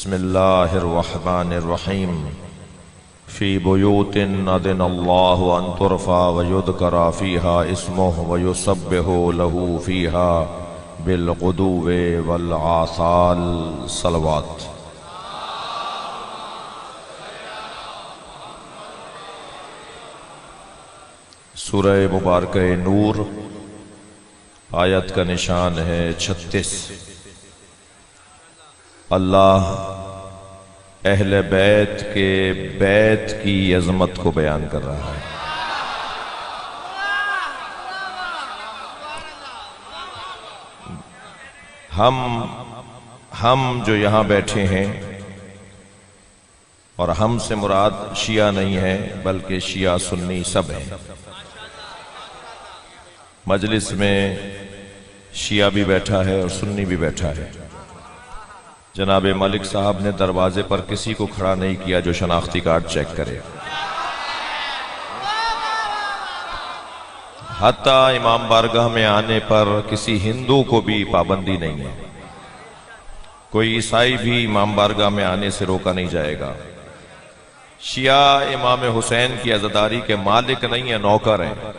बिस्मिल्लाहिर्रहमानिर्रहीम फ़ी बुयूतिन अज़िनल्लाहु अन तुरफ़ा व युज़करा फ़ीहा इस्मुहु व युसब्बिहु लहू फ़ीहा बिलग़ुदुव्वि वल आसाल सलवात। सूरह मुबारक नूर आयत का निशान है 36। अल्लाह अहले बैत के बैत की अज़मत को बयान कर रहा है। हम जो यहां बैठे हैं, और हम से मुराद शिया नहीं है बल्कि शिया सुन्नी सब हैं। मजलिस में शिया भी बैठा है और सुन्नी भी बैठा है। जनाब मलिक साहब ने दरवाजे पर किसी को खड़ा नहीं किया जो शनाख्ती कार्ड चेक करे। हत्ता इमाम बारगाह में आने पर किसी हिंदू को भी पाबंदी नहीं है। कोई ईसाई भी इमाम बारगाह में आने से रोका नहीं जाएगा। शिया इमाम हुसैन की अज़ादारी के मालिक नहीं है, नौकर हैं।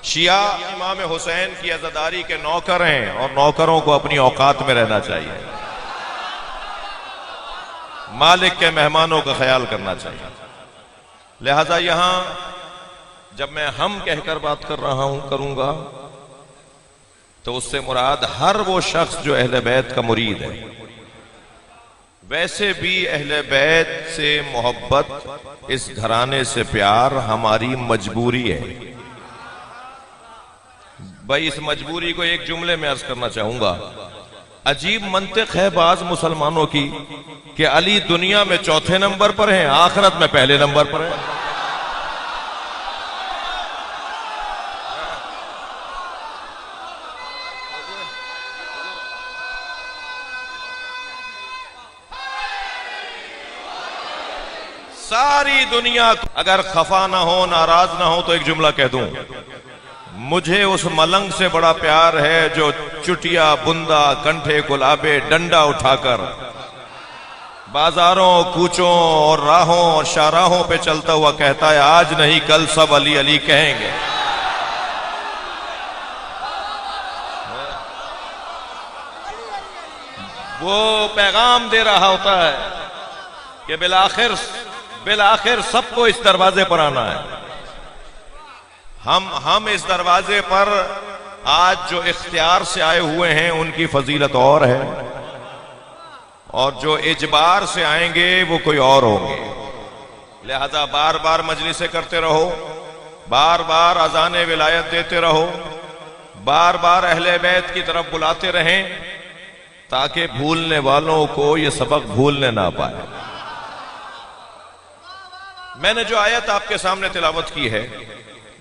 शिया इमाम हुसैन की अज़ादारी के नौकर हैं और नौकरों को अपनी औकात में रहना चाहिए। मालिक के मेहमानों का ख्याल करना चाहिए। लिहाजा यहां जब मैं हम कहकर बात कर रहा हूं करूंगा तो उससे मुराद हर वो शख्स जो अहले बैत का मुरीद है। वैसे भी अहले बैत से मोहब्बत, इस घराने से प्यार हमारी मजबूरी है। भाई इस मजबूरी को एक जुमले में अर्ज करना चाहूंगा। अजीब मंतिक है बाज मुसलमानों की कि अली दुनिया में चौथे नंबर पर हैं, आखिरत में पहले नंबर पर है। सारी दुनिया अगर खफा ना हो, नाराज ना हो तो एक जुमला कह दूं, मुझे उस मलंग से बड़ा प्यार है जो चुटिया बुंदा कंठे गुलाबे डंडा उठाकर बाजारों कूचों और राहों और शाहराहों पे चलता हुआ कहता है आज नहीं कल सब अली अली कहेंगे। वो पैगाम दे रहा होता है कि बिलाखिर सबको इस दरवाजे पर आना है। हम इस दरवाजे पर आज जो इख्तियार से आए हुए हैं उनकी फजीलत और है, और जो इजबार से आएंगे वो कोई और होंगे। लिहाजा बार बार मजलिसें करते रहो, बार बार अज़ान विलायत देते रहो, बार बार अहले बैत की तरफ बुलाते रहें ताकि भूलने वालों को ये सबक भूलने ना पाए। मैंने जो आयत आपके सामने तिलावत की है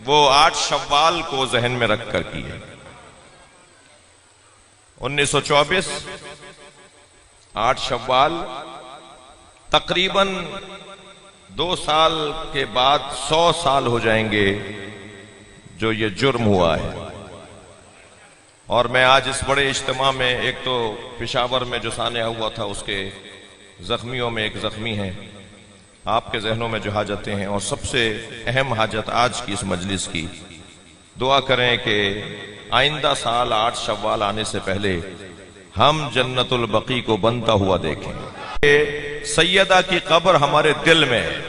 वो 8 शव्वाल को जहन में रखकर की है। 1924 8 शव्वाल, तकरीबन 2 साल के बाद 100 साल हो जाएंगे जो ये जुर्म हुआ है। और मैं आज इस बड़े इज्तिमा में, एक तो पेशावर में जो सानिया हुआ था उसके जख्मियों में एक जख्मी है, आपके जहनों में जो हाजतें हैं, और सबसे अहम हाजत आज की इस मजलिस की, दुआ करें कि आइंदा साल 8 शव्वाल आने से पहले हम जन्नतुल बकी को बनता हुआ देखें। सैयदा की कब्र हमारे दिल में है।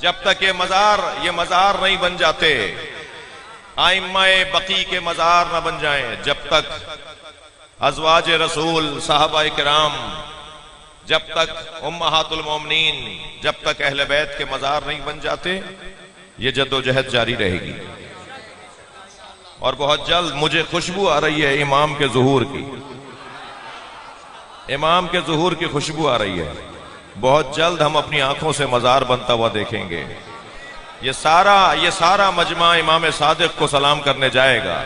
जब तक ये मजार नहीं बन जाते, आइम्माए बकी के मजार न बन जाएं, जब तक अज़वाज रसूल साहबाए किराम, जब तक उम्महातुल मोमिनीन, जब तक अहले बैत के मजार नहीं बन जाते, ये जद्दोजहद जारी रहेगी। और बहुत जल्द मुझे खुशबू आ रही है इमाम के ज़ुहूर की, इमाम के ज़ुहूर की खुशबू आ रही है। बहुत जल्द हम अपनी आंखों से मजार बनता हुआ देखेंगे। ये सारा मजमा इमाम सादिक को सलाम करने जाएगा।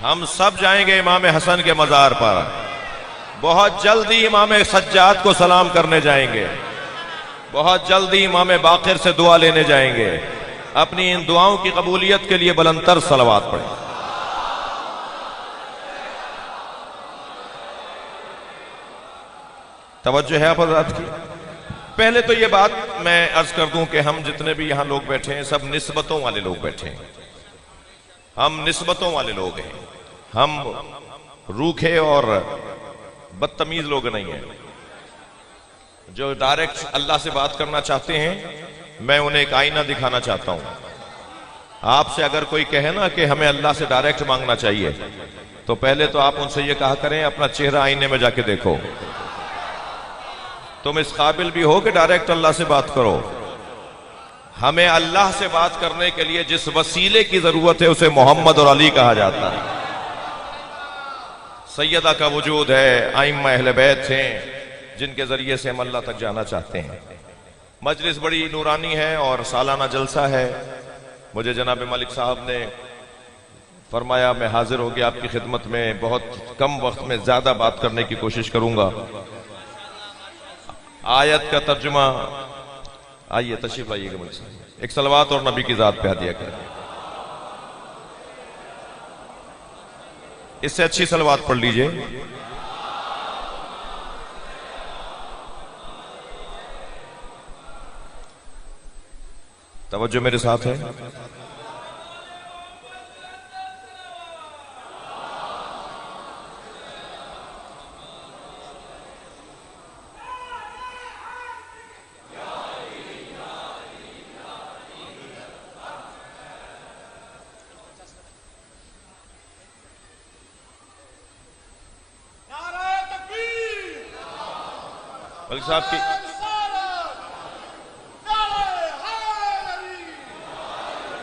हम सब जाएंगे इमाम हसन के मजार पर। बहुत जल्दी इमाम सज्जाद को सलाम करने जाएंगे। बहुत जल्दी इमाम बाकिर से दुआ लेने जाएंगे। अपनी इन दुआओं की कबूलियत के लिए बुलंदतर सलवात पढ़ें। तवज्जो है आप हज़रात की। पहले तो ये बात मैं अर्ज कर दूं कि हम जितने भी यहां लोग बैठे हैं सब निस्बतों वाले लोग बैठे हैं। हम निस्बतों वाले लोग हैं। हम रूखे और बदतमीज लोग नहीं हैं। जो डायरेक्ट अल्लाह से बात करना चाहते हैं, मैं उन्हें एक आईना दिखाना चाहता हूं। आपसे अगर कोई कहे ना कि हमें अल्लाह से डायरेक्ट मांगना चाहिए, तो पहले तो आप उनसे ये कहा करें अपना चेहरा आईने में जाके देखो, तुम इस काबिल भी हो कि डायरेक्ट अल्लाह से बात करो। हमें अल्लाह से बात करने के लिए जिस वसीले की जरूरत है उसे मोहम्मद और अली कहा जाता है। सैयदा का वजूद है, आइम्मा अहले बैत हैं जिनके जरिए से हम अल्लाह तक जाना चाहते हैं। मजलिस बड़ी नूरानी है और सालाना जलसा है। मुझे जनाब मलिक साहब ने फरमाया मैं हाजिर हो गया आपकी खिदमत में, बहुत कम वक्त में ज्यादा बात करने की कोशिश करूंगा। आयत का तर्जुमा, आइए तशरीफ लाइएगा मलिक साहब, एक सलवात और नबी की जात पे हदिया करें। इससे अच्छी सलवात पढ़ लीजिए। तवज्जो मेरे साथ है। मलिक साहब की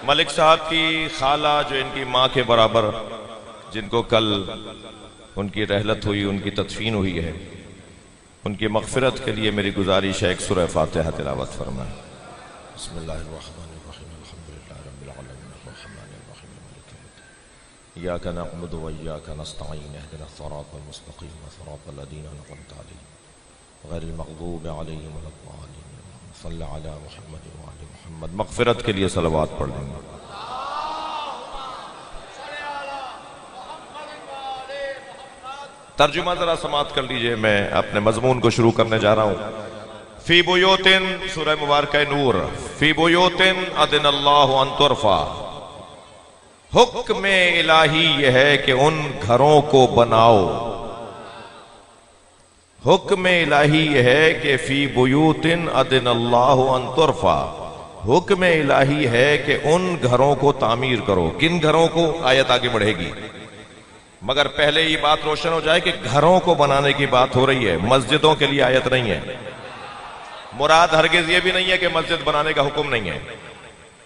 मलिक साहब की खाला जो इनकी माँ के बराबर, जिनको कल उनकी रहलत हुई, उनकी तदफीन हुई है, उनकी मग़फ़िरत के लिए मेरी गुजारिश है एक सूरह फ़ातिहा तिलावत फरमाएं। बिस्मिल्लाहिर्रहमानिर्रहीम, अल्हम्दुलिल्लाहि रब्बिल आलमीन, अर्रहमानिर रहीम, मालिकिल यौमिद्दीन, इय्याका नअबुदु व इय्याका नस्तईन, इहदिनस सिरातल मुस्तक़ीम, सिरातल लज़ीना अनअमता अलैहिम गैरिल मग़ज़ूबि अलैहिम वलद्दालीन, सल्लि अला मुहम्मद व आलि मुहम्मद। मग़फ़िरत के लिए सलवात पढ़ लेंगे। तर्जुमा जरा समात कर लीजिए। मैं अपने मजमून को शुरू करने जा रहा हूं। फी बुयूतिन, सूरह मुबारक नूर, फी बुयूतिन अज़िनल्लाहु अन तुरफ़ा। हुक्म इलाही यह है कि उन घरों को बनाओ। हुक्म इलाही यह है कि फी बुयूतिन अज़िनल्लाहु अन तुरफ़ा। हुक्म इलाही है कि उन घरों को तामीर करो। किन घरों को? आयत आगे बढ़ेगी, मगर पहले ये बात रोशन हो जाए कि घरों को बनाने की बात हो रही है, मस्जिदों के लिए आयत नहीं है। मुराद हरगिज ये भी नहीं है कि मस्जिद बनाने का हुक्म नहीं है।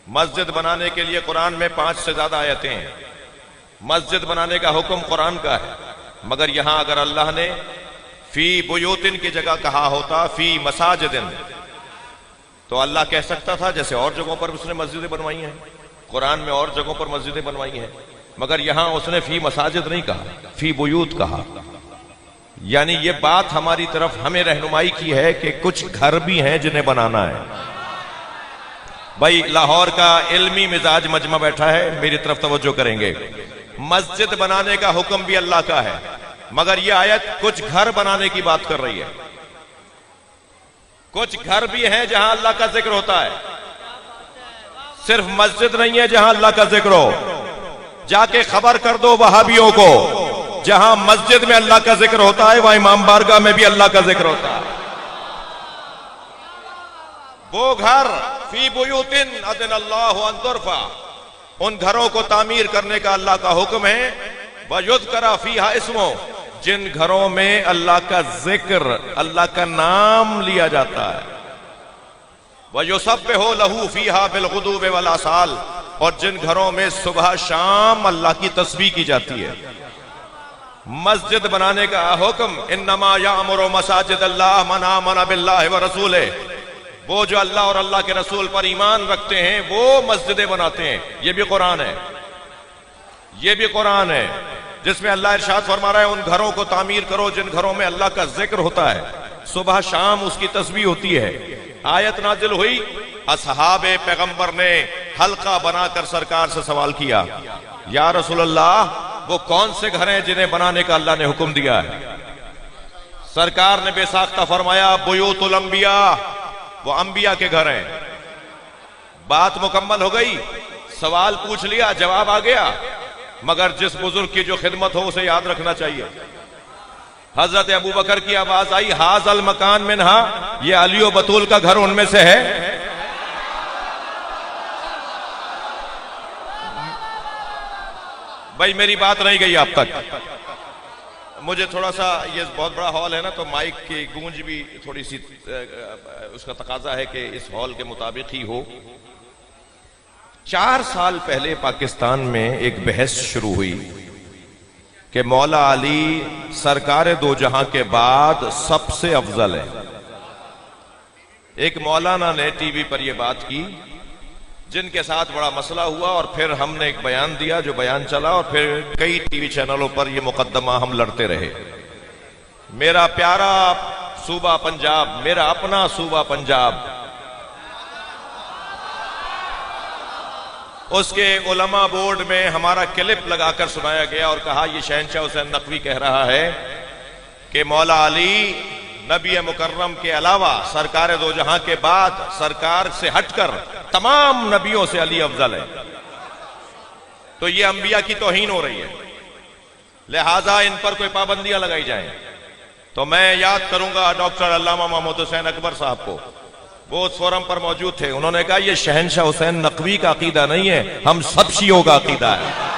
मस्जिद बनाने के लिए कुरान में 5 से ज्यादा आयतें हैं। मस्जिद बनाने का हुक्म कुरान का है, मगर यहां अगर अल्लाह ने फी बुयूतिन की जगह कहा होता फी मसाजिदिन, तो अल्लाह कह सकता था जैसे और जगहों पर उसने मस्जिदें बनवाई हैं, कुरान में और जगहों पर मस्जिदें बनवाई हैं, मगर यहां उसने फी मसाजिद नहीं कहा, फी बुयूत कहा। यानी ये बात हमारी तरफ हमें रहनुमाई की है कि कुछ घर भी हैं जिन्हें बनाना है। भाई लाहौर का इल्मी मिजाज मजमा बैठा है, मेरी तरफ तवज्जो करेंगे। मस्जिद बनाने का हुक्म भी अल्लाह का है, मगर यह आयत कुछ घर बनाने की बात कर रही है। कुछ घर भी हैं जहां अल्लाह का जिक्र होता है, सिर्फ मस्जिद नहीं है जहां अल्लाह का जिक्र हो। जाके खबर कर दो वहाबियों को, जहां मस्जिद में अल्लाह का जिक्र होता है वहां इमाम बारगाह में भी अल्लाह का जिक्र होता है। वो घर फी बुयूतिन अज़िनल्लाहु अन तुरफ़ा, उन घरों को तामीर करने का अल्लाह का हुक्म है। वयुज़करा फ़ीहा इस्मो, जिन घरों में अल्लाह का जिक्र, अल्लाह का नाम लिया जाता है। वयुसब्बिहु लहू फ़ीहा बिलग़ुदूवि वल आसाल, और जिन घरों में सुबह शाम अल्लाह की तस्बीह की जाती है। मस्जिद बनाने का हुक्म, इन्नमा यामुरु मसाजिद अल्लाह मन आमन बिल्लाहि व रसूलिही, वो जो अल्लाह और अल्लाह के रसूल पर ईमान रखते हैं वो मस्जिदें बनाते हैं। ये भी कुरान है, ये भी कुरान है जिसमें अल्लाह इरशाद फरमा रहा है उन घरों को तामीर करो जिन घरों में अल्लाह का जिक्र होता है। सुबह शाम उसकी तस्बीह होती है। आयत नाजिल हुई, असहाबे पैगंबर ने हल्का बनाकर सरकार से सवाल किया, या रसूलल्लाह, वो कौन से घर हैं जिन्हें बनाने का अल्लाह ने हुक्म दिया है? सरकार ने बेसाख्ता फरमाया, बुयूतुल अंबिया, वो अंबिया के घर हैं। बात मुकम्मल हो गई, सवाल पूछ लिया, जवाब आ गया। मगर जिस बुजुर्ग की जो खिदमत हो उसे याद रखना चाहिए। हजरत अबू बकर की आवाज आई, हाजल मकान मिनहा, ये अली और बतूल का घर उनमें से है। भाई मेरी बात नहीं गई आप तक। मुझे थोड़ा सा, ये बहुत बड़ा हॉल है ना, तो माइक की गूंज भी थोड़ी सी उसका तकाजा है कि इस हॉल के मुताबिक ही हो। 4 साल पहले पाकिस्तान में एक बहस शुरू हुई कि मौला अली सरकार दो जहां के बाद सबसे अफजल है। एक मौलाना ने टीवी पर यह बात की, जिनके साथ बड़ा मसला हुआ, और फिर हमने एक बयान दिया, जो बयान चला, और फिर कई टीवी चैनलों पर यह मुकदमा हम लड़ते रहे। मेरा प्यारा सूबा पंजाब, मेरा अपना सूबा पंजाब, उसके उलमा बोर्ड में हमारा क्लिप लगाकर सुनाया गया और कहा, यह शहंशाह हुसैन नकवी कह रहा है कि मौला अली नबी मुकर्रम के अलावा सरकार दो जहां के बाद सरकार से हटकर तमाम नबियों से अली अफजल है। तो ये अंबिया की तौहीन हो रही है, लिहाजा इन पर कोई पाबंदियां लगाई जाएं। तो मैं याद करूंगा डॉक्टर अल्लामा महमूद हुसैन अकबर साहब को, वो उस फोरम पर मौजूद थे। उन्होंने कहा, यह शहंशाह हुसैन नकवी का अकीदा नहीं है, हम सब शियों का अकीदा है।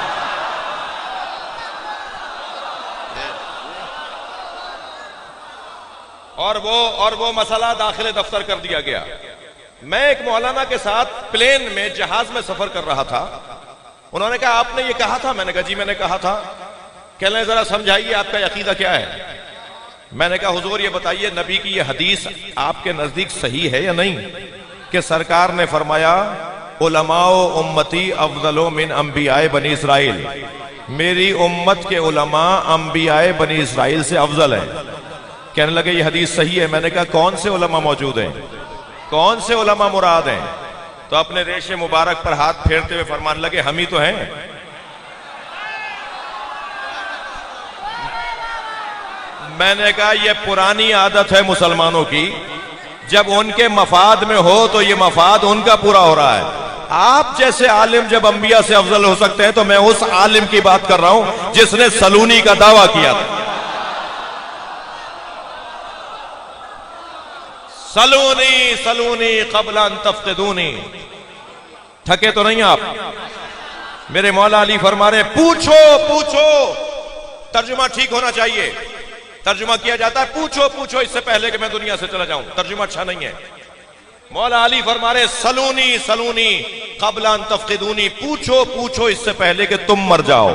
और वो मसला दाखिले दफ्तर कर दिया गया। मैं एक मौलाना के साथ प्लेन में, जहाज में सफर कर रहा था। उन्होंने कहा, आपने ये कहा था? मैंने कहा, जी मैंने कहा था। कह रहे, जरा समझाइए आपका अकीदा क्या है? मैंने कहा, हुजूर ये बताइए, नबी की ये हदीस आपके नजदीक सही है या नहीं, कि सरकार ने फरमाया, उलमाओ उम्मती अफजलो मिन अंबियाए बनी इसराइल, मेरी उम्मत के उलमा अंबियाए बनी इसराइल से अफजल है। कहने लगे, ये हदीस सही है। मैंने कहा, कौन से उलमा मौजूद हैं, कौन से उलमा मुराद हैं? तो अपने रेशे मुबारक पर हाथ फेरते हुए फरमान लगे, हम ही तो हैं। मैंने कहा, यह पुरानी आदत है मुसलमानों की, जब उनके मफाद में हो तो यह मफाद उनका पूरा हो रहा है। आप जैसे आलिम जब अंबिया से अफजल हो सकते हैं, तो मैं उस आलिम की बात कर रहा हूं जिसने सलूनी का दावा किया था। सलूनी सलूनी क़ब्ल तफ्क़िदूनी। थके तो नहीं आप? मेरे मौला अली फरमा रहे, पूछो पूछो। तर्जुमा ठीक होना चाहिए। तर्जुमा किया जाता है, पूछो पूछो, इससे पहले कि मैं दुनिया से चला जाऊं। तर्जुमा अच्छा नहीं है। मौला अली फरमा रहे, सलूनी सलूनी क़ब्ल तफ्क़िदूनी, पूछो पूछो इससे पहले कि तुम मर जाओ।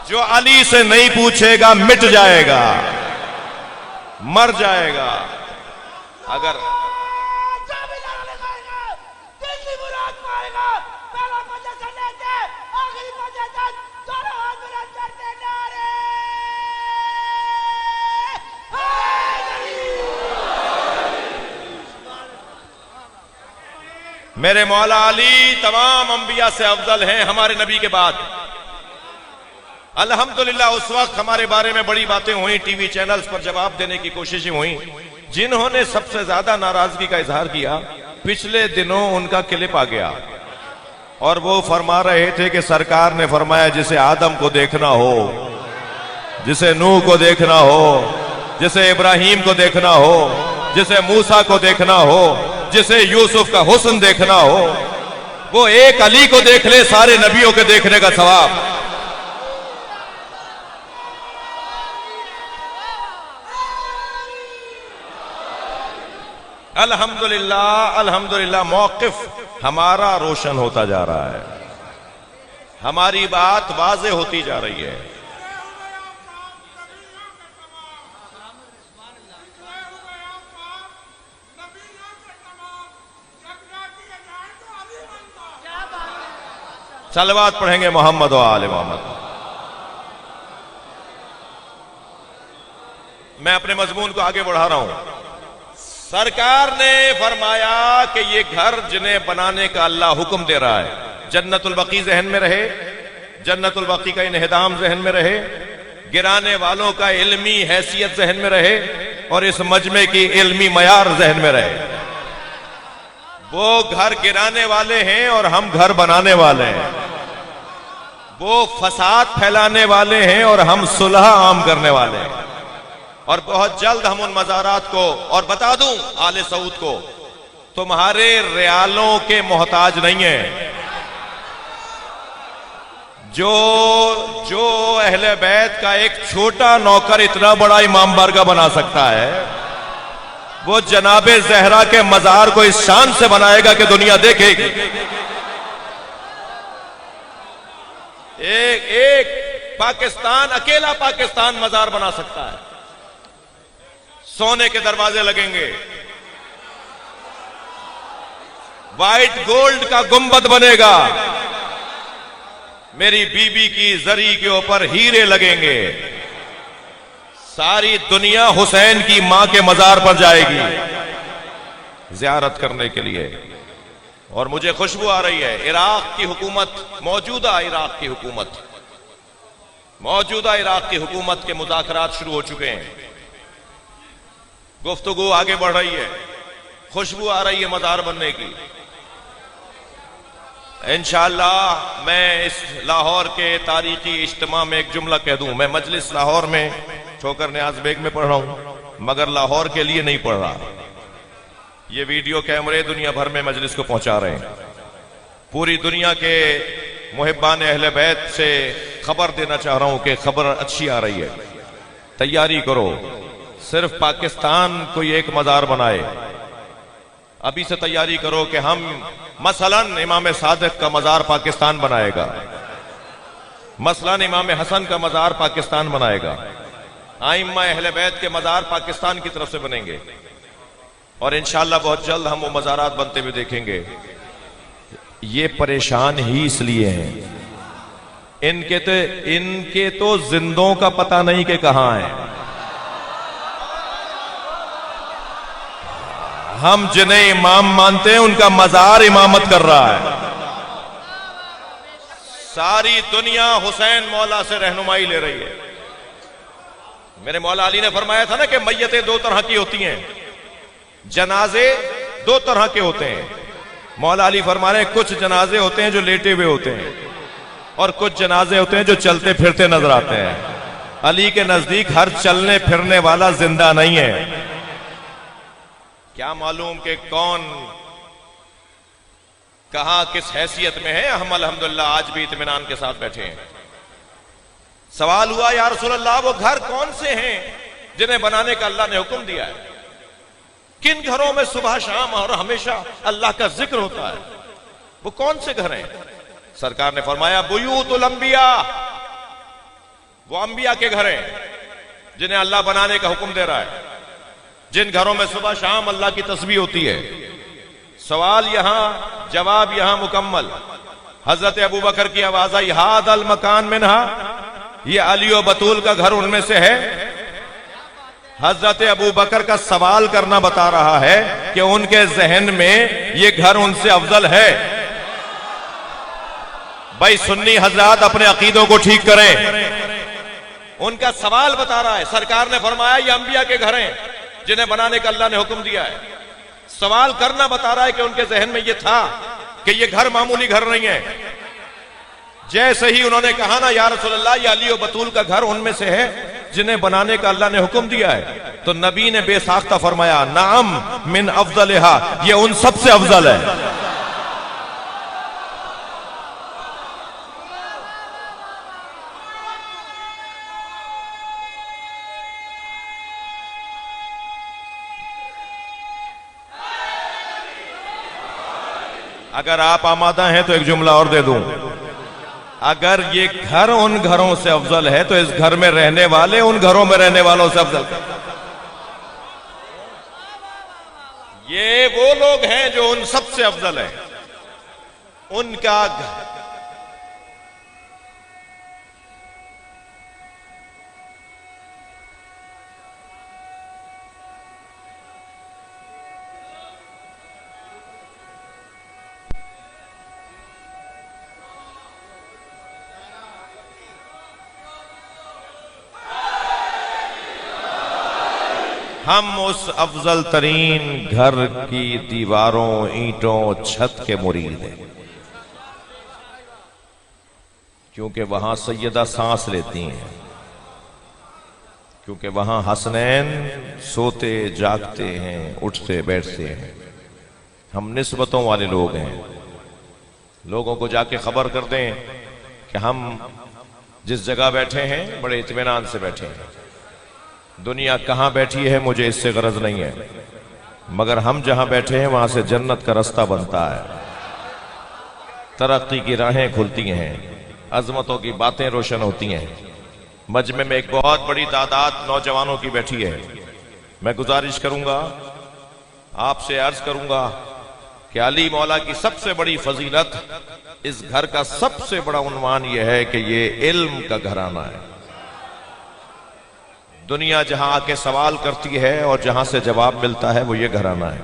जो अली से नहीं पूछेगा मिट जाएगा, मर जाएगा। अगर मेरे मौला अली तमाम अंबिया से अफजल हैं हमारे नबी के बाद। अल्हम्दुलिल्लाह उस वक्त हमारे बारे में बड़ी बातें हुई, टीवी चैनल्स पर जवाब देने की कोशिशें हुई। जिन्होंने सबसे ज्यादा नाराजगी का इजहार किया, पिछले दिनों उनका क्लिप आ गया और वो फरमा रहे थे कि सरकार ने फरमाया, जिसे आदम को देखना हो, जिसे नूह को देखना हो, जिसे इब्राहिम को देखना हो, जिसे मूसा को देखना हो, जिसे यूसुफ का हुस्न देखना हो, वो एक अली को देख ले, सारे नबियों के देखने का सवाब। अल्हम्दुलिल्लाह अल्हम्दुलिल्लाह मौक़िफ़ हमारा रोशन होता जा रहा है, हमारी बात वाज़ेह होती जा रही है। सलवात पढ़ेंगे मोहम्मद व आले मोहम्मद। मैं अपने मजमून को आगे बढ़ा रहा हूं। सरकार ने फरमाया कि ये घर जिन्हें बनाने का अल्लाह हुक्म दे रहा है, जन्नतुल बकी जहन में रहे, जन्नतुल बकी का इन्हिदाम जहन में रहे, गिराने वालों का इल्मी हैसियत जहन में रहे और इस मजमे की इल्मी मयार जहन में रहे। वो घर गिराने वाले हैं और हम घर बनाने वाले हैं। वो फसाद फैलाने वाले हैं और हम सुलह आम करने वाले हैं। और बहुत जल्द हम उन मज़ारात को, और बता दूं आले सऊद को, तुम्हारे रियालों के मोहताज नहीं है। जो अहले बैत का एक छोटा नौकर इतना बड़ा इमाम बारगाह बना सकता है, वो जनाबे जहरा के मजार को इस शान से बनाएगा कि दुनिया देखेगी। एक पाकिस्तान, अकेला पाकिस्तान मजार बना सकता है। सोने के दरवाजे लगेंगे, व्हाइट गोल्ड का गुंबद बनेगा, मेरी बीबी की जरी के ऊपर हीरे लगेंगे, सारी दुनिया हुसैन की मां के मजार पर जाएगी जियारत करने के लिए। और मुझे खुशबू आ रही है, इराक की हुकूमत, मौजूदा इराक की हुकूमत के मुज़ाकरात शुरू हो चुके हैं, गुफ्तगू आगे बढ़ रही है, खुशबू आ रही है मजार बनने की। इंशाअल्लाह मैं इस लाहौर के तारीखी इज्तिमा में एक जुमला कह दूं। मैं मजलिस लाहौर में ठोकर नियाज बेग में पढ़ रहा हूं, मगर लाहौर के लिए नहीं पढ़ रहा। ये वीडियो कैमरे दुनिया भर में मजलिस को पहुंचा रहे हैं। पूरी दुनिया के मुहिब्बान अहले बैत से खबर देना चाह रहा हूं कि खबर अच्छी आ रही है, तैयारी करो। सिर्फ पाकिस्तान कोई एक मजार बनाए, अभी से तैयारी करो कि हम मसलन इमाम सादिक का मजार पाकिस्तान बनाएगा, मसलन इमाम हसन का मजार पाकिस्तान बनाएगा, आइम्मा अहले बैत के मजार पाकिस्तान की तरफ से बनेंगे। और इंशाअल्लाह बहुत जल्द हम वो मजारात बनते हुए देखेंगे। ये परेशान ही इसलिए हैं, इनके तो जिंदों का पता नहीं कि कहां है। हम जिन्हें इमाम मानते हैं उनका मजार इमामत कर रहा है। सारी दुनिया हुसैन मौला से रहनुमाई ले रही है। मेरे मौला अली ने फरमाया था ना कि मैयतें दो तरह की होती हैं, जनाजे दो तरह के होते हैं। मौला अली फरमा रहे हैं कुछ जनाजे होते हैं जो लेटे हुए होते हैं और कुछ जनाजे होते हैं जो चलते फिरते नजर आते हैं। अली के नजदीक हर चलने फिरने वाला जिंदा नहीं है। क्या मालूम कि कौन कहां किस हैसियत में है। हम अल्हम्दुलिल्लाह आज भी इत्मीनान के साथ बैठे हैं। सवाल हुआ या रसूल अल्लाह वो घर कौन से हैं जिन्हें बनाने का अल्लाह ने हुक्म दिया है? किन घरों में सुबह शाम और हमेशा अल्लाह का जिक्र होता है? वो कौन से घर हैं? सरकार ने फरमाया बुयूतुल अंबिया, वो अंबिया के घर हैं जिन्हें अल्लाह बनाने का हुक्म दे रहा है, जिन घरों में सुबह शाम अल्लाह की तस्बीह होती है। सवाल यहां, जवाब यहां मुकम्मल। हजरत अबू बकर की आवाज आई, हादल मकान मिनहा, ये अली और बतूल का घर उनमें से है। हजरत अबू बकर का सवाल करना बता रहा है कि उनके जहन में ये घर उनसे अफजल है। भाई सुन्नी हजरात अपने अकीदों को ठीक करें। उनका सवाल बता रहा है। सरकार ने फरमाया ये अंबिया के घर हैं जिन्हें बनाने का अल्लाह ने हुक्म दिया है। सवाल करना बता रहा है कि उनके जहन में यह था कि यह घर मामूली घर नहीं है। जैसे ही उन्होंने कहा ना या रसूल अल्लाह ये अली और बतूल का घर उनमें से है जिन्हें बनाने का अल्लाह ने हुक्म दिया है, तो नबी ने बेसाख्ता फरमाया नाम मिन अफजलहा, ये उन सबसे अफजल है। अगर आप आमादा हैं तो एक जुमला और दे दूं, अगर ये घर उन घरों से अफजल है तो इस घर में रहने वाले उन घरों में रहने वालों से अफजल। ये वो लोग हैं जो उन सबसे अफजल हैं। उनका हम उस अफजल तरीन घर की दीवारों, ईंटों, छत के मुरीद हैं, क्योंकि वहां सैयदा सांस लेती हैं, क्योंकि वहां हसनैन सोते जागते हैं, उठते बैठते हैं। हम निस्बतों वाले लोग हैं। लोगों को जाके खबर कर दें कि हम जिस जगह बैठे हैं बड़े इत्मीनान से बैठे हैं। दुनिया कहां बैठी है मुझे इससे गरज नहीं है, मगर हम जहां बैठे हैं वहां से जन्नत का रास्ता बनता है, तरक्की की राहें खुलती हैं, अजमतों की बातें रोशन होती हैं। मजमे में एक बहुत बड़ी तादाद नौजवानों की बैठी है। मैं गुजारिश करूंगा, आपसे अर्ज करूंगा कि अली मौला की सबसे बड़ी फजीलत, इस घर का सबसे बड़ा उन्वान यह है कि ये इल्म का घराना है। दुनिया जहां आके सवाल करती है और जहां से जवाब मिलता है वो ये घराना है,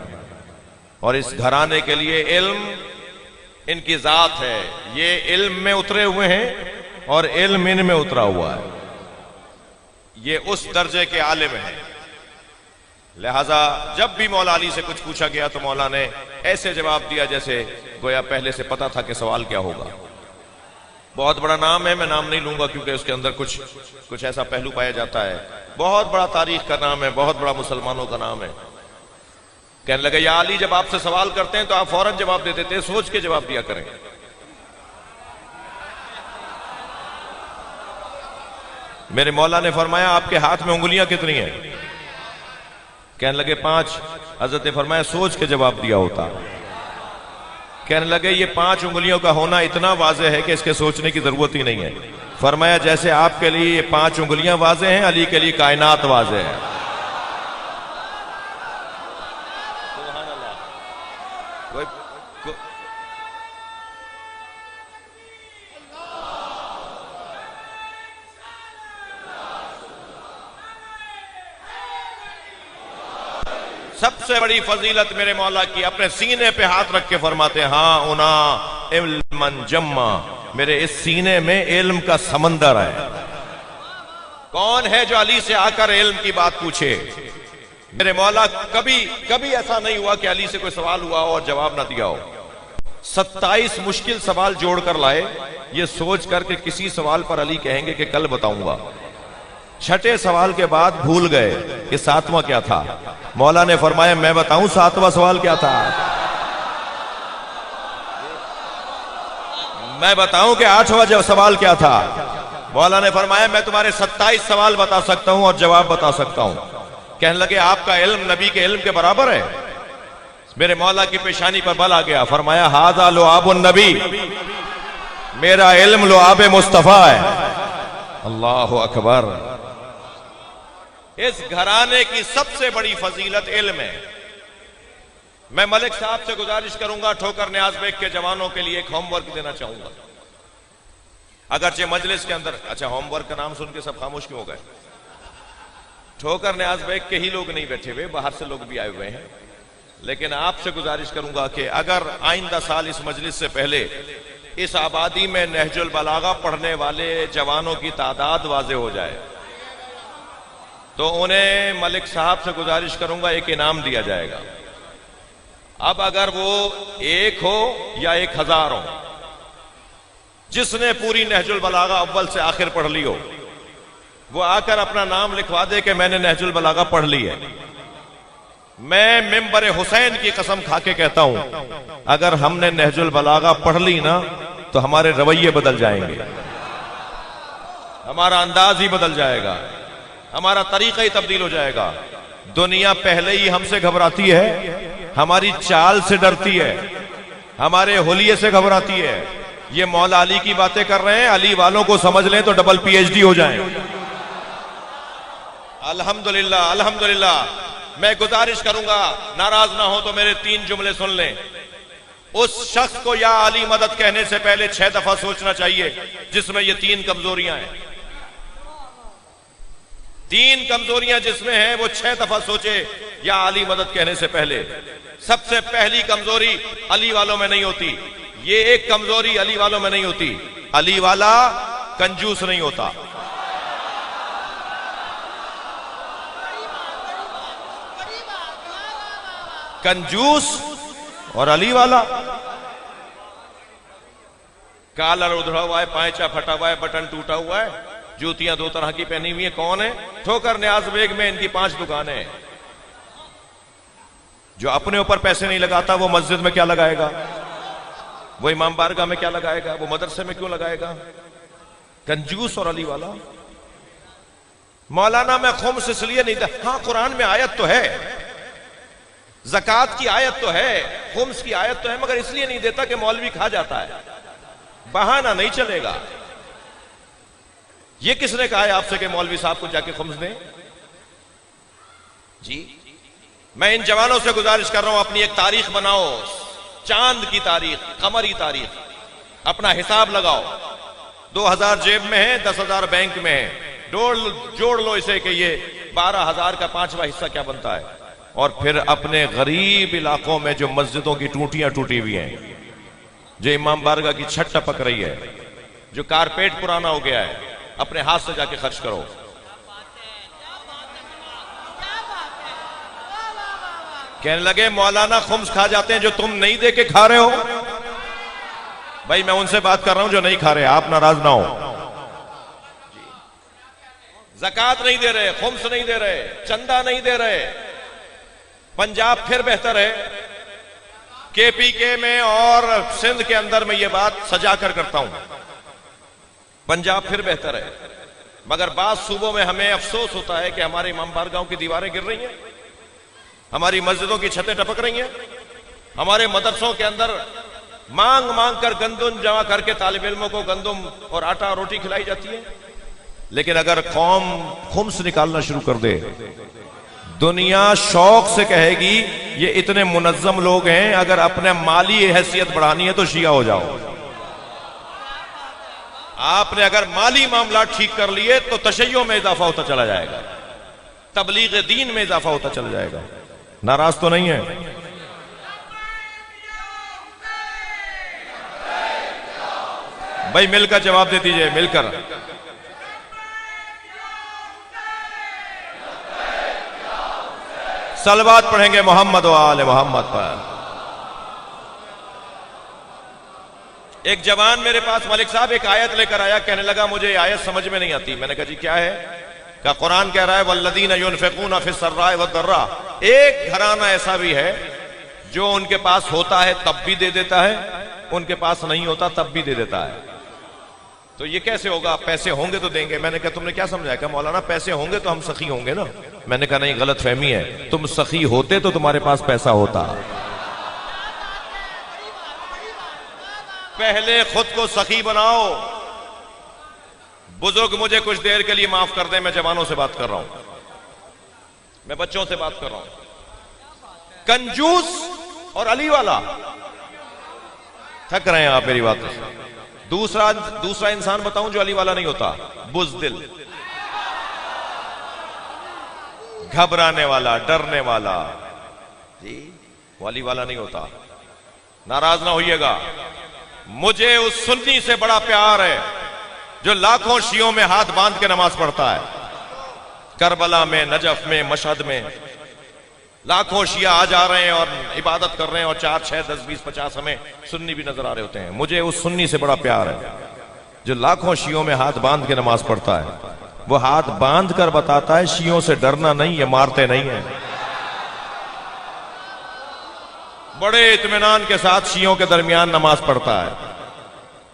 और इस घराने के लिए इल्म इनकी जात है। ये इल्म में उतरे हुए हैं और इल्म इन में उतरा हुआ है। ये उस दर्जे के आलिम हैं। लिहाजा जब भी मौला अली से कुछ पूछा गया तो मौला ने ऐसे जवाब दिया जैसे गोया पहले से पता था कि सवाल क्या होगा। बहुत बड़ा नाम है, मैं नाम नहीं लूंगा क्योंकि उसके अंदर कुछ ऐसा पहलू पाया जाता है। बहुत बड़ा तारीख का नाम है, बहुत बड़ा मुसलमानों का नाम है। कहने लगे, या अली, जब आपसे सवाल करते हैं तो आप फौरन जवाब दे देते हैं, सोच के जवाब दिया करें। मेरे मौला ने फरमाया, आपके हाथ में उंगलियां कितनी हैं? कहने लगे 5। हजरत ने फरमाया, सोच के जवाब दिया होता। कहने लगे, ये 5 उंगलियों का होना इतना वाज़ेह है कि इसके सोचने की जरूरत ही नहीं है। फरमाया, जैसे आपके लिए ये 5 उंगलियां वाज़ेह हैं, अली के लिए कायनात वाज़ेह है। सबसे बड़ी फजीलत मेरे मौला की, अपने सीने पे हाथ रख के फरमाते हैं, हाँ उना इल्मन जम्मा, मेरे इस सीने में इल्म का समंदर है। कौन है जो अली से आकर इल्म की बात पूछे? मेरे मौला कभी ऐसा नहीं हुआ कि अली से कोई सवाल हुआ और जवाब ना दिया हो। 27 मुश्किल सवाल जोड़कर लाए, ये सोच कर के किसी सवाल पर अली कहेंगे कि कल बताऊंगा। 6ठे सवाल के बाद भूल गए कि 7वां क्या था। मौला ने फरमाया, मैं बताऊं 7वां सवाल क्या था? मैं बताऊं कि 8वां सवाल क्या था? मौला ने फरमाया, मैं तुम्हारे 27 सवाल बता सकता हूं और जवाब बता सकता हूं। कहने लगे, आपका इल्म नबी के इल्म के बराबर है? मेरे मौला की पेशानी पर बल आ गया। फरमाया, हाजा लुआबुन नबी, मेरा इल्म लुआब मुस्तफा है। अल्लाहु अकबर। इस घराने की सबसे बड़ी फजीलत इल्म है। मैं मलिक साहब से गुजारिश करूंगा, ठोकर न्याज बेग के जवानों के लिए एक होमवर्क देना चाहूंगा। अगरचे मजलिस के अंदर, अच्छा होमवर्क का नाम सुन के सब खामोश क्यों हो गए? ठोकर न्याज बेग के ही लोग नहीं बैठे हुए, बाहर से लोग भी आए हुए हैं। लेकिन आपसे गुजारिश करूंगा कि अगर आइंदा साल इस मजलिस से पहले इस आबादी में नहजुल बलागा पढ़ने वाले जवानों की तादाद वाज़े हो जाए तो उन्हें मलिक साहब से गुजारिश करूंगा, एक इनाम दिया जाएगा। अब अगर वो 1 हो या 1000 हो, जिसने पूरी नहजुल बलागा अव्वल से आखिर पढ़ ली हो, वो आकर अपना नाम लिखवा दे कि मैंने नहजुल बलागा पढ़ ली है। मैं मिंबर हुसैन की कसम खाके कहता हूं, अगर हमने नहजुल बलागा पढ़ ली ना तो हमारे रवैये बदल जाएंगे, हमारा अंदाज ही बदल जाएगा, हमारा तरीका ही तब्दील हो जाएगा। दुनिया पहले ही हमसे घबराती है, हमारी चाल से डरती है, हमारे होलिये से घबराती है। ये मौला अली की बातें कर रहे हैं, अली वालों को समझ लें तो डबल PhD हो जाएं। अल्हम्दुलिल्लाह, अल्हम्दुलिल्लाह। मैं गुजारिश करूंगा, नाराज ना हो तो मेरे 3 जुमले सुन लें। उस शख्स को या अली मदद कहने से पहले 6 दफा सोचना चाहिए जिसमें ये 3 कमजोरियां हैं। 3 कमजोरियां जिसमें हैं वो 6 दफा सोचे या अली मदद कहने से पहले। सबसे पहली कमजोरी अली वालों में नहीं होती, ये एक कमजोरी अली वालों में नहीं होती, अली वाला कंजूस नहीं होता। कंजूस और अली वाला। कालर उधड़ा हुआ है, पायचा फटा हुआ है, बटन टूटा हुआ है, जूतियां दो तरह की पहनी हुई है। कौन है? ठोकर न्याज बेग में इनकी 5 दुकानें हैं। जो अपने ऊपर पैसे नहीं लगाता वो मस्जिद में क्या लगाएगा? वो इमाम बारगाह में क्या लगाएगा? वो मदरसे में क्यों लगाएगा? कंजूस और अली वाला। मौलाना मैं खुम्स इसलिए नहीं था। हाँ, कुरान में आयत तो है, ज़कात की आयत तो है, खुम्स की आयत तो है, मगर इसलिए नहीं देता कि मौलवी खा जाता है। बहाना नहीं चलेगा। ये किसने कहा है आपसे कि मौलवी साहब को जाके खुम्स दें? जी, मैं इन जवानों से गुजारिश कर रहा हूं, अपनी एक तारीख बनाओ, चांद की तारीख, कमरी तारीख, अपना हिसाब लगाओ। 2000 जेब में है, 10,000 बैंक में है, जोड़ लो इसे कि ये 12,000 का 5वां हिस्सा क्या बनता है। और फिर अपने गरीब इलाकों में जो मस्जिदों की टूटियां टूटी हुई हैं, जो इमाम बारगाह की छत टपक रही है, जो कारपेट पुराना हो गया है, अपने हाथ से जाके खर्च करो। कहने लगे मौलाना खुम्स खा जाते हैं जो तुम नहीं दे के खा रहे हो। भाई मैं उनसे बात कर रहा हूं जो नहीं खा रहे, आप नाराज ना हो। ज़कात नहीं दे रहे, खुम्स नहीं दे रहे, चंदा नहीं दे रहे। पंजाब फिर बेहतर है, केपीके में और सिंध के अंदर मैं ये बात सजा कर करता हूं, पंजाब फिर बेहतर है। मगर बाद सूबों में हमें अफसोस होता है कि हमारे इमाम बारगाहों की दीवारें गिर रही हैं, हमारी मस्जिदों की छतें टपक रही हैं, हमारे मदरसों के अंदर मांग मांग कर गंदुम जमा करके तालिब इल्मों को गंदुम और आटा और रोटी खिलाई जाती है। लेकिन अगर कौम खुम्स निकालना शुरू कर दे, दुनिया शौक से कहेगी ये इतने मुनज्जम लोग हैं, अगर अपने माली हैसियत बढ़ानी है तो शिया हो जाओ। आपने अगर माली मामला ठीक कर लिए तो तशय्यो में इजाफा होता चला जाएगा, तबलीग दीन में इजाफा होता चला जाएगा। नाराज तो नहीं है? भाई मिलकर जवाब दे दीजिए, मिलकर। सलवात पढ़ेंगे मोहम्मद व आले मोहम्मद पर। एक जवान मेरे पास, मलिक साहब, एक आयत लेकर आया, कहने लगा मुझे ये आयत समझ में नहीं आती। मैंने कहा जी क्या है? का कुरान कह रहा है वल्लदीना युनफिकूना फिस्सर्राए वद्दर्रा। एक घराना ऐसा भी है जो उनके पास होता है तब भी दे देता है, उनके पास नहीं होता तब भी दे देता है। तो ये कैसे होगा? पैसे होंगे तो देंगे। मैंने कहा तुमने क्या समझा? क्या मौलाना पैसे होंगे तो हम सखी होंगे ना। मैंने कहा नहीं, गलत फहमी है, तुम सखी होते तो तुम्हारे पास पैसा होता। पहले खुद को सखी बनाओ। बुजुर्ग मुझे कुछ देर के लिए माफ कर दें, मैं जवानों से बात कर रहा हूं, मैं बच्चों से बात कर रहा हूं। कंजूस और अली वाला, थक रहे हैं आप मेरी बात से। दूसरा इंसान बताऊं जो अली वाला नहीं होता? बुज़दिल, घबराने वाला, डरने वाला, जी वो अली वाला नहीं होता। नाराज ना होइएगा, मुझे उस सुन्नी से बड़ा प्यार है जो लाखों शियों में हाथ बांध के नमाज पढ़ता है। करबला में, नजफ में, मशहद में लाखों शिया आ जा रहे हैं और इबादत कर रहे हैं, और 4, 6, 10, 20, 50 हमें सुन्नी भी नजर आ रहे होते हैं। मुझे उस सुन्नी से बड़ा प्यार है जो लाखों शियों में हाथ बांध के नमाज पढ़ता है। वो हाथ बांध कर बताता है शियों से डरना नहीं, ये मारते नहीं है। बड़े इत्मीनान के साथ शियों के दरमियान नमाज पढ़ता है।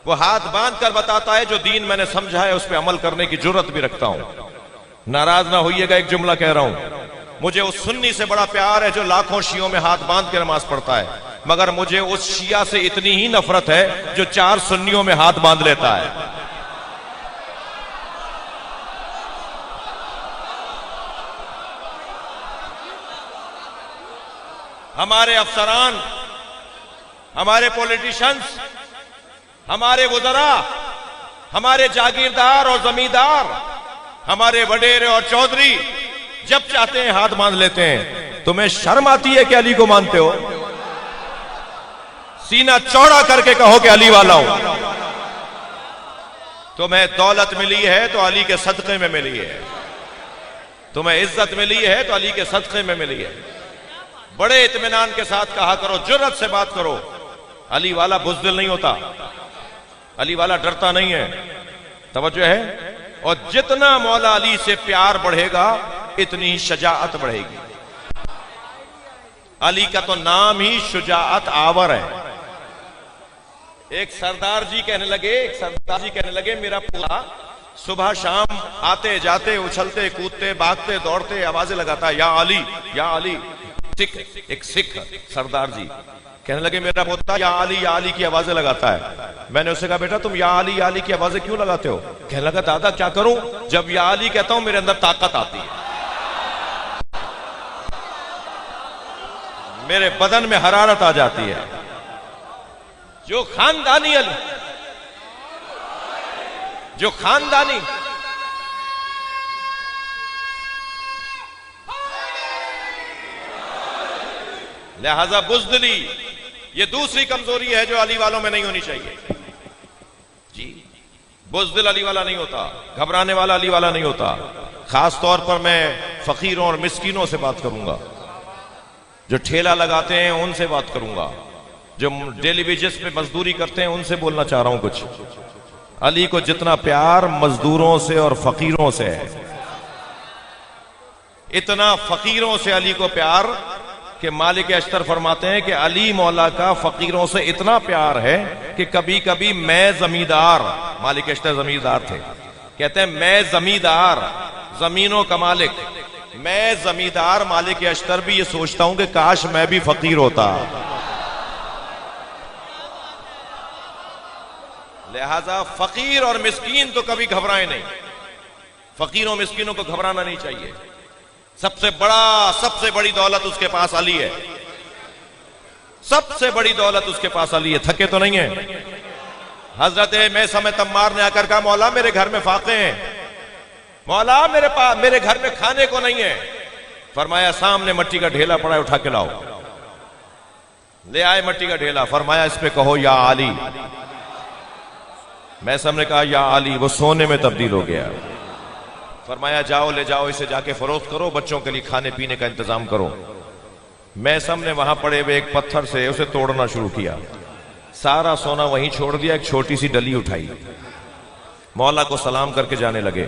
वो हाथ बांध कर बताता है जो दीन मैंने समझा है उस पर अमल करने की जुर्रत भी रखता हूं। नाराज ना होइएगा, एक जुमला कह रहा हूं, मुझे उस सुन्नी से बड़ा प्यार है जो लाखों शियों में हाथ बांध के नमाज पढ़ता है, मगर मुझे उस शिया से इतनी ही नफरत है जो 4 सुन्नियों में हाथ बांध लेता है। हमारे अफसरान, हमारे पॉलिटिशियंस, हमारे वुज़रा, हमारे जागीरदार और जमींदार, हमारे वडेरे और चौधरी जब चाहते हैं हाथ बांध लेते हैं। तुम्हें शर्म आती है कि अली को मानते हो? सीना चौड़ा करके कहो कि अली वाला हूं। तुम्हें दौलत मिली है तो अली के सदक़े में मिली है, तुम्हें इज्जत मिली है तो अली के सदक़े में मिली है। बड़े इत्मीनान के साथ कहा करो, जुर्रत से बात करो। अली वाला बुज़दिल नहीं होता, अली वाला डरता नहीं है। तवज्जो है। और जितना मौला अली से प्यार बढ़ेगा इतनी शजाअत बढ़ेगी। अली का तो नाम ही शुजाअत आवर है। एक सरदार जी कहने लगे मेरा पूरा सुबह शाम आते जाते उछलते कूदते भागते दौड़ते आवाजें लगाता है, या अली या अली। एक सिख सरदार जी कहने लगे मेरा पोता या अली की आवाजें लगाता है। मैंने उससे कहा बेटा तुम या अली की आवाजें क्यों लगाते हो? कहने लगा दादा क्या करूं, जब या अली कहता हूं मेरे अंदर ताकत आती है, मेरे बदन में हरारत आ जाती है। जो खानदानी लिहाजा बुज़दिली ये दूसरी कमजोरी है जो अली वालों में नहीं होनी चाहिए जी। बुज़दिल अली वाला नहीं होता, घबराने वाला अली वाला नहीं होता। खास तौर पर मैं फकीरों और मिस्कीनों से बात करूंगा, जो ठेला लगाते हैं उनसे बात करूंगा, जो डेली वेजेस पे मजदूरी करते हैं उनसे बोलना चाह रहा हूं कुछ। अली को जितना प्यार मजदूरों से और फकीरों से है, इतना फकीरों से अली को प्यार कि मालिक अश्तर फरमाते हैं कि अली मौला का फकीरों से इतना प्यार है कि कभी कभी मैं जमींदार, मालिक अश्तर जमींदार थे, कहते हैं मैं जमींदार जमीनों का मालिक, मैं जमींदार मालिक अश्तर भी ये सोचता हूं कि काश मैं भी फकीर होता। लिहाजा फकीर और मिस्कीन तो कभी घबराए नहीं, फकीरों मिस्कीनों को घबराना नहीं चाहिए। सबसे बड़ी दौलत उसके पास अली है, सबसे बड़ी दौलत उसके पास अली है। थके तो नहीं है। हजरत मैं समय तम्मार ने आकर कहा मौला मेरे घर में फाके हैं, मौला मेरे घर में खाने को नहीं है। फरमाया सामने मिट्टी का ढेला पड़ा है उठा के लाओ। ले आए मिट्टी का ढेला, फरमाया इस पे कहो या अली। मैं सबने कहा या अली, वो सोने में तब्दील हो गया। फरमाया जाओ ले जाओ इसे, जाके फरोख्त करो, बच्चों के लिए खाने पीने का इंतजाम करो। मैं सबने वहां पड़े हुए एक पत्थर से उसे तोड़ना शुरू किया, सारा सोना वहीं छोड़ दिया, एक छोटी सी डली उठाई, मौला को सलाम करके जाने लगे।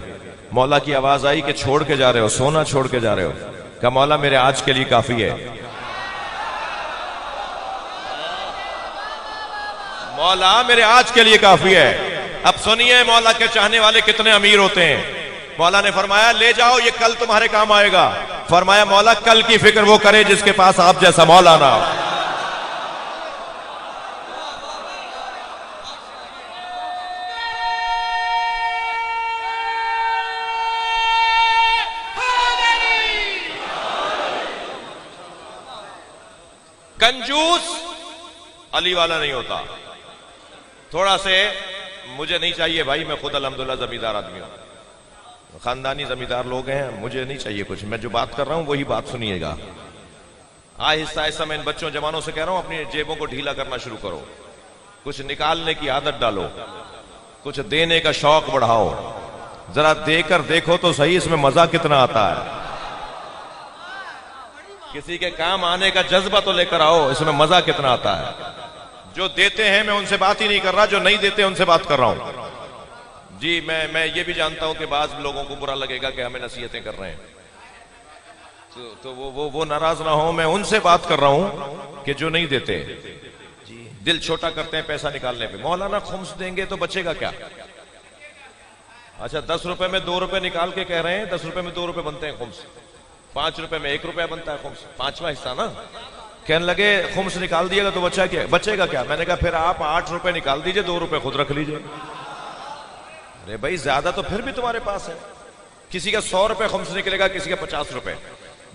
मौला की आवाज आई कि छोड़ के जा रहे हो, सोना छोड़ के जा रहे हो? कहा मौला मेरे आज के लिए काफी है, मौला मेरे आज के लिए काफी है। अब सुनिए मौला के चाहने वाले कितने अमीर होते हैं। मौला ने फरमाया ले जाओ ये कल तुम्हारे काम आएगा। फरमाया मौला कल की फिक्र वो करे जिसके पास आप जैसा मौला ना हो। कंजूस अली वाला नहीं होता। थोड़ा से मुझे नहीं चाहिए भाई, मैं खुद अल्हम्दुलिल्लाह जमींदार आदमी हूं, खानदानी जमींदार लोग हैं, मुझे नहीं चाहिए कुछ। मैं जो बात कर रहा हूं वही बात सुनिएगा। आहिस्ता आहिस्ता मैं इन बच्चों जवानों से कह रहा हूं अपनी जेबों को ढीला करना शुरू करो, कुछ निकालने की आदत डालो, कुछ देने का शौक बढ़ाओ। जरा देकर देखो तो सही इसमें मजा कितना आता है। किसी के काम आने का जज्बा तो लेकर आओ, इसमें मजा कितना आता है। जो देते हैं मैं उनसे बात ही नहीं कर रहा, जो नहीं देते उनसे बात कर रहा हूं जी। मैं ये भी जानता हूं कि बाज लोगों को बुरा लगेगा कि हमें नसीहतें कर रहे हैं, तो वो नाराज ना हो। मैं उनसे बात कर रहा हूं कि जो नहीं देते जी, दिल छोटा करते हैं पैसा निकालने पे। मौलाना खुम्स देंगे तो बचेगा क्या? अच्छा 10 रुपए में 2 रुपए निकाल के कह रहे हैं 10 रुपए में 2 रुपए बनते हैं खुम्स, 5 रुपए में 1 रुपया बनता है खुम्स, 5वां हिस्सा ना। कहने लगे खुम्स निकाल दिएगा तो बचेगा क्या? मैंने कहा फिर आप 8 रुपए निकाल दीजिए, 2 रुपए खुद रख लीजिए। अरे भाई ज्यादा तो फिर भी तुम्हारे पास है। किसी का 100 रुपए खुम्स निकलेगा, किसी का 50 रुपए।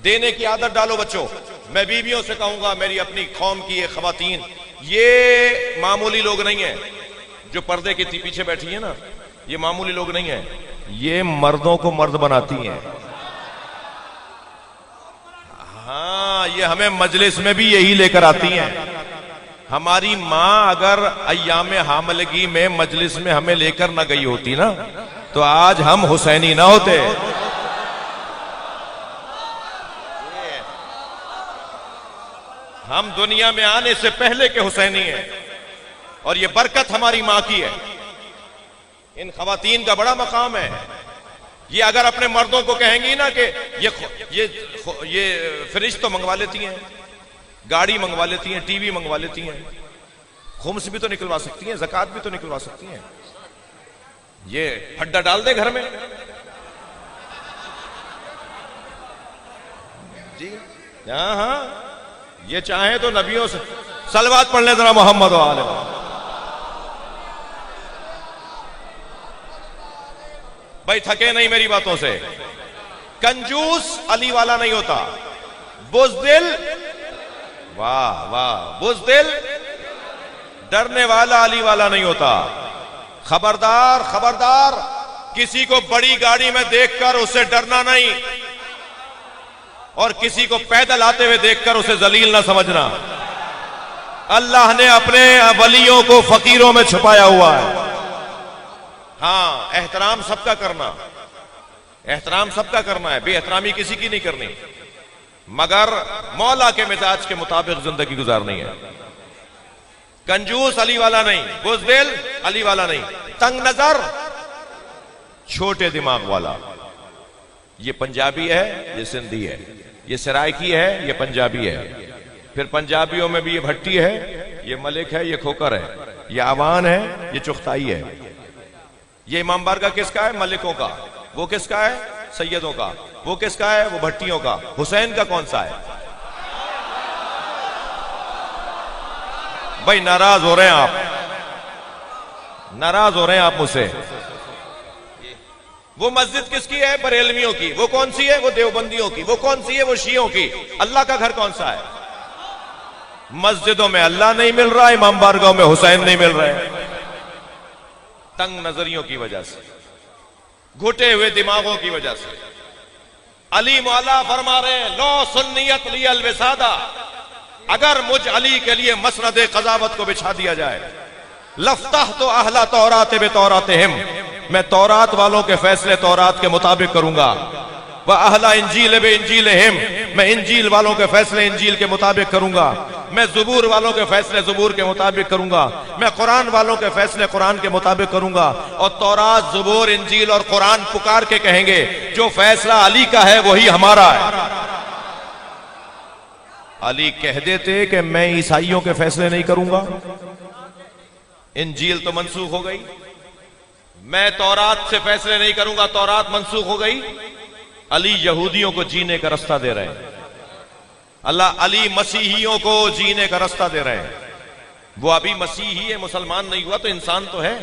देने की आदत डालो बच्चों। मैं बीवियों से कहूंगा, मेरी अपनी कौम की ये खवातीन, ये मामूली लोग नहीं है जो पर्दे के पीछे बैठी है ना, ये मामूली लोग नहीं है, ये मर्दों को मर्द बनाती हैं। हाँ, ये हमें मजलिस में भी यही लेकर आती हैं। हमारी माँ अगर अय्यामे हामलगी में मजलिस में हमें लेकर ना गई होती ना, तो आज हम हुसैनी ना होते। हम दुनिया में आने से पहले के हुसैनी हैं और ये बरकत हमारी मां की है। इन खवातीन का बड़ा मकाम है। ये अगर अपने मर्दों को कहेंगी ना कि ये फ्रिज तो मंगवा लेती हैं, गाड़ी मंगवा लेती हैं, टीवी मंगवा लेती हैं, खुम्स भी तो निकलवा सकती हैं, ज़कात भी तो निकलवा सकती हैं, ये फड्डा डाल दे घर में जी। हाँ हाँ, ये चाहे तो नबियों से सलवात पढ़ ले जरा मोहम्मद वाले। भाई थके नहीं मेरी बातों से। कंजूस अली वाला नहीं होता, बुज़दिल, वाह वाह, बुज़दिल डरने वाला अली वाला नहीं होता। खबरदार खबरदार, किसी को बड़ी गाड़ी में देखकर उसे डरना नहीं और किसी को पैदल आते हुए देखकर उसे जलील ना समझना। अल्लाह ने अपने वलियों को फकीरों में छुपाया हुआ है। हाँ, एहतराम सबका करना, एहतराम सबका करना है, बेएहतरामी किसी की नहीं करनी, मगर मौला के मिजाज के मुताबिक जिंदगी गुजारनी है। कंजूस अली वाला नहीं, बुज़दिल अली वाला नहीं, तंग नजर छोटे दिमाग वाला। ये पंजाबी है, ये सिंधी है, ये सराइकी है, ये पंजाबी है, फिर पंजाबियों में भी ये भट्टी है, ये मलिक है, ये खोकर है, ये आवान है, ये चुख्ताई है। ये इमाम बारगाह किसका है? मलिकों का। वो किसका है? सैयदों का। वो किसका है? वो भट्टियों का। हुसैन का कौन सा है? भाई नाराज हो रहे हैं आप, नाराज हो रहे हैं आप मुझसे। वो मस्जिद किसकी है? बरेलवियों की। वो कौन सी है? वो देवबंदियों की। वो कौन सी है? वो शियों की। अल्लाह का घर कौन सा है? मस्जिदों में अल्लाह नहीं मिल रहा, इमाम बारगाह में हुसैन नहीं मिल रहे। तंग नजरियों की वजह से, घुटे हुए दिमागों की वजह से। अली मौला फरमा रहे हैं, लो सुन्नियत ली अलविसादा, अगर मुझ अली के लिए मसनद क़ज़ावत को बिछा दिया जाए, लफ्ताह तो अहला तौरात बे तौरातिहिम, मैं तौरात वालों के फैसले तौरात के मुताबिक करूंगा, व अहला इंजील बे इंजीलिहिम, मैं इंजील वालों के फैसले इंजील के मुताबिक करूंगा, मैं ज़ुबूर वालों के फैसले ज़ुबूर के मुताबिक करूंगा, मैं कुरान वालों के फैसले कुरान के मुताबिक करूंगा। और तौरात, ज़ुबूर, इंजील और कुरान पुकार के कहेंगे जो फैसला अली का है वही हमारा है। अली कह देते कि मैं ईसाइयों के फैसले नहीं करूंगा, इंजील तो मंसूख हो गई, मैं तौरात से फैसले नहीं करूंगा, तौरात मंसूख हो गई। अली यहूदियों को जीने का रास्ता दे रहे हैं, अली मसीहियों को जीने का रास्ता दे रहे हैं। वो अभी मसीही है, मुसलमान नहीं हुआ तो इंसान तो है।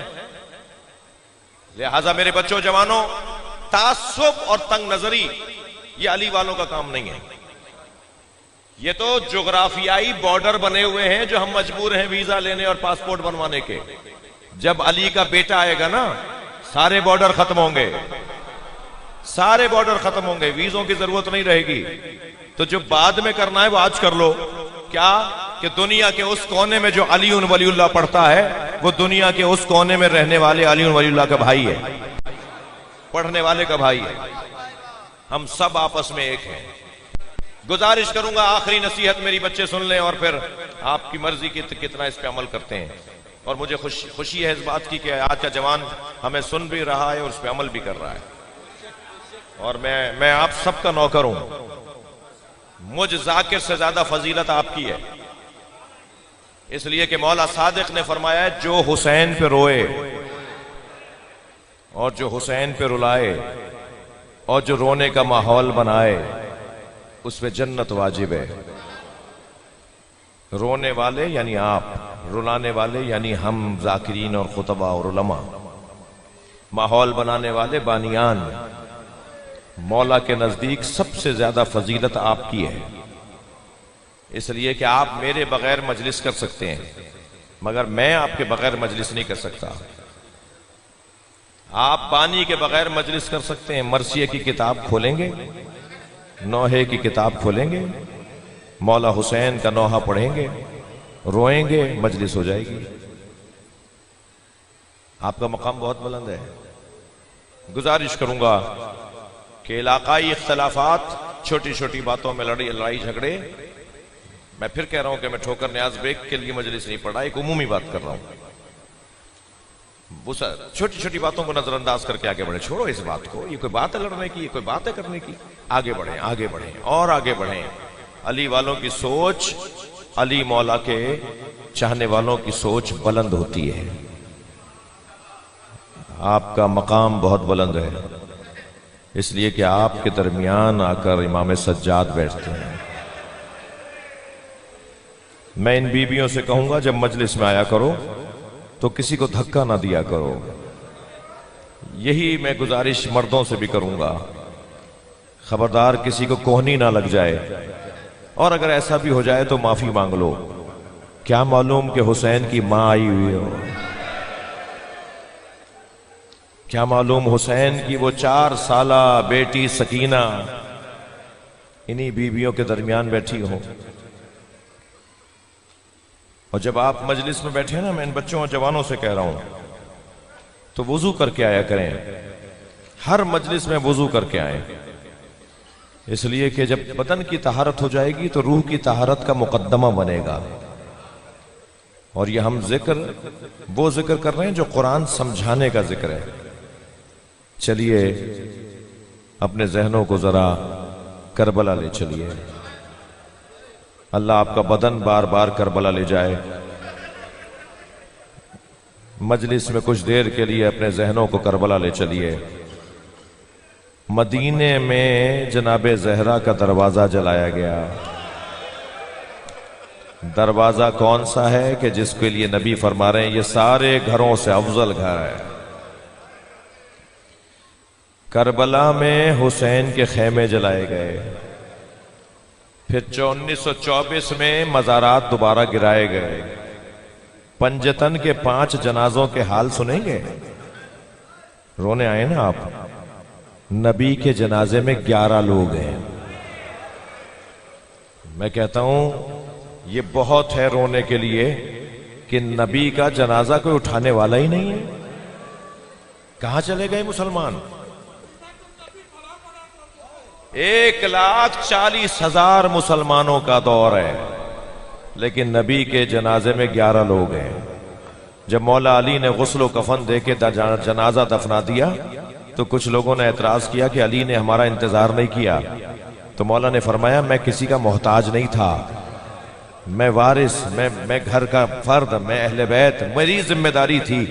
लिहाजा मेरे बच्चों जवानों, तासुब और तंग नजरी ये अली वालों का काम नहीं है। ये तो जोग्राफियाई बॉर्डर बने हुए हैं जो हम मजबूर हैं वीजा लेने और पासपोर्ट बनवाने के। जब अली का बेटा आएगा ना, सारे बॉर्डर खत्म होंगे, सारे बॉर्डर खत्म होंगे, वीजों की जरूरत नहीं रहेगी। तो जो बाद में करना है वो आज कर लो। क्या कि दुनिया के उस कोने में जो अली वलीउल्लाह पढ़ता है, वो दुनिया के उस कोने में रहने वाले अली वलीउल्लाह का भाई है, पढ़ने वाले का भाई है। हम सब आपस में एक हैं। गुजारिश करूंगा, आखिरी नसीहत मेरी बच्चे सुन लें और फिर आपकी मर्जी की कितना इस पे अमल करते हैं। और मुझे खुशी है इस बात की कि आज का जवान हमें सुन भी रहा है और उस पर अमल भी कर रहा है। और मैं आप सबका नौकर हूं। मुझ जाकिर से ज्यादा फजीलत आपकी है, इसलिए कि मौला सादिक ने फरमाया है, जो हुसैन पे रोए और जो हुसैन पे रुलाए और जो रोने का माहौल बनाए, उस पे जन्नत वाजिब है। रोने वाले यानी आप, रुलाने वाले यानी हम जाकिरीन और खुतबा और उलमा, माहौल बनाने वाले बानियान। मौला के नजदीक सबसे ज्यादा फजीलत आपकी है, इसलिए कि आप मेरे बगैर मजलिस कर सकते हैं, मगर मैं आपके बगैर मजलिस नहीं कर सकता। आप बानी के बगैर मजलिस कर सकते हैं। मरसिया की किताब खोलेंगे, नौहे की किताब खोलेंगे, मौला हुसैन का नौहा पढ़ेंगे, रोएंगे, मजलिस हो जाएगी। आपका मकाम बहुत बुलंद है। गुजारिश करूंगा कि इलाकाई इख्तलाफात, छोटी छोटी बातों में लड़ाई झगड़े मैं फिर कह रहा हूं कि मैं ठोकर न्याज बेग के लिए मजलिस नहीं पढ़ा, एक उमूमी बात कर रहा हूं। वो छोटी छोटी बातों को नजरअंदाज करके आगे बढ़े। छोड़ो इस बात को, ये कोई बात है लड़ने की, ये कोई बात है करने की। आगे बढ़े, आगे बढ़े और आगे बढ़े। अली वालों की सोच, अली मौला के चाहने वालों की सोच बुलंद होती है। आपका मकाम बहुत बुलंद है, इसलिए कि आपके दरमियान आकर इमाम सज्जाद बैठते हैं। मैं इन बीबियों से कहूंगा, जब मजलिस में आया करो तो किसी को धक्का ना दिया करो। यही मैं गुजारिश मर्दों से भी करूंगा, खबरदार किसी को कोहनी ना लग जाए, और अगर ऐसा भी हो जाए तो माफी मांग लो। क्या मालूम कि हुसैन की मां आई हुई हो, क्या मालूम हुसैन की वो 4 साला बेटी सकीना इन्हीं बीबियों के दरमियान बैठी हो। और जब आप मजलिस में बैठे ना, मैं इन बच्चों और जवानों से कह रहा हूं, तो वुजू करके आया करें। हर मजलिस में वुजू करके आए, इसलिए कि जब बदन की तहारत हो जाएगी तो रूह की तहारत का मुकद्दमा बनेगा। और ये हम वो जिक्र कर रहे हैं जो कुरान समझाने का जिक्र है। चलिए अपने जहनों को जरा करबला ले चलिए। अल्लाह आपका बदन बार बार करबला ले जाए। मजलिस में कुछ देर के लिए अपने जहनों को करबला ले चलिए। मदीने में जनाबे जहरा का दरवाजा जलाया गया। दरवाजा कौन सा है कि जिसके लिए नबी फरमा रहे हैं ये सारे घरों से अफजल घर है। करबला में हुसैन के खेमे जलाए गए। फिर 1924 में मज़ारात दोबारा गिराए गए। पंजतन के 5 जनाजों के हाल सुनेंगे, रोने आए ना आप। नबी के जनाजे में 11 लोग हैं। मैं कहता हूं ये बहुत है रोने के लिए कि नबी का जनाजा कोई उठाने वाला ही नहीं है। कहां चले गए मुसलमान? 1,40,000 मुसलमानों का दौर है, लेकिन नबी के जनाजे में 11 लोग हैं। जब मौला अली ने गुस्ल कफन दे के जनाजा दफना दिया तो कुछ लोगों ने एतराज किया कि अली ने हमारा इंतजार नहीं किया। तो मौला ने फरमाया मैं किसी का मोहताज नहीं था, मैं वारिस, मैं घर का फर्द, मैं अहले बैत, मेरी जिम्मेदारी थी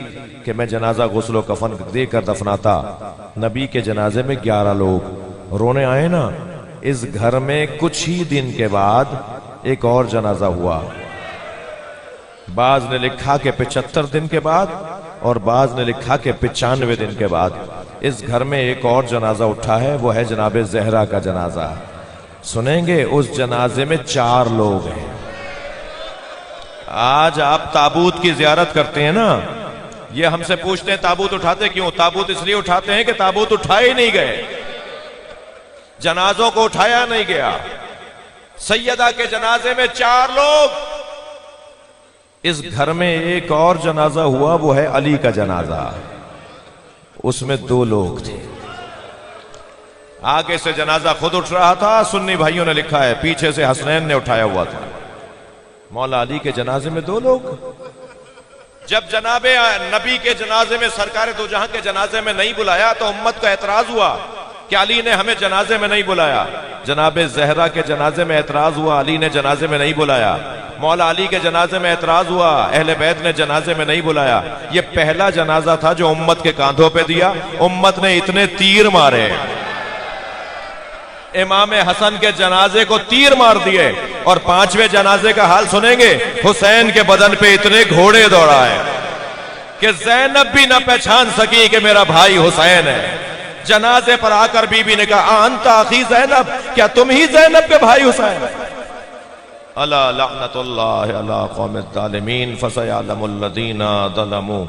कि मैं जनाजा गुस्ल कफन देकर दफनाता। नबी के जनाजे में 11 लोग, रोने आए ना। इस घर में कुछ ही दिन के बाद एक और जनाजा हुआ। बाज ने लिखा कि 75 दिन के बाद, और बाज ने लिखा कि 95 दिन के बाद। इस घर में एक और जनाजा उठा है, वो है जनाबे जहरा का जनाजा। सुनेंगे? उस जनाजे में 4 लोग हैं। आज आप ताबूत की जियारत करते हैं ना, ये हमसे पूछते हैं ताबूत उठाते क्यों? ताबूत इसलिए उठाते हैं कि ताबूत उठाए ही नहीं गए, जनाजों को उठाया नहीं गया। सैयदा के जनाजे में 4 लोग। इस घर में एक और जनाजा हुआ, वो है अली का जनाजा, उसमें 2 लोग थे। आगे से जनाजा खुद उठ रहा था, सुन्नी भाइयों ने लिखा है, पीछे से हसनैन ने उठाया हुआ था। मौला अली के जनाजे में 2 लोग। जब जनाबे नबी के जनाजे में, सरकार दो जहां के जनाजे में नहीं बुलाया तो उम्मत को एतराज हुआ कि अली ने हमें जनाजे में नहीं बुलाया। जनाबे जहरा के जनाजे में एतराज हुआ, अली ने जनाजे में नहीं बुलाया। मौला अली के जनाजे में एतराज हुआ, अहले बैत ने जनाजे में नहीं बुलाया। ये पहला जनाजा था जो उम्मत के कांधों पे दिया। उम्मत ने इतने तीर मारे, इमाम हसन के जनाजे को तीर मार दिए। और 5वें जनाजे का हाल सुनेंगे, हुसैन के बदन पे इतने घोड़े दौड़ाए कि ज़ैनब भी ना पहचान सकी कि मेरा भाई हुसैन है। जनाजे पर आकर बीबी ने कहा अंता अखी ज़ैनब, क्या तुम ही ज़ैनब के भाई हुसैन? अला लअनतुल्लाह अला कौमिज़ ज़ालिमीन फसयअलमुल लज़ीना ज़लमू।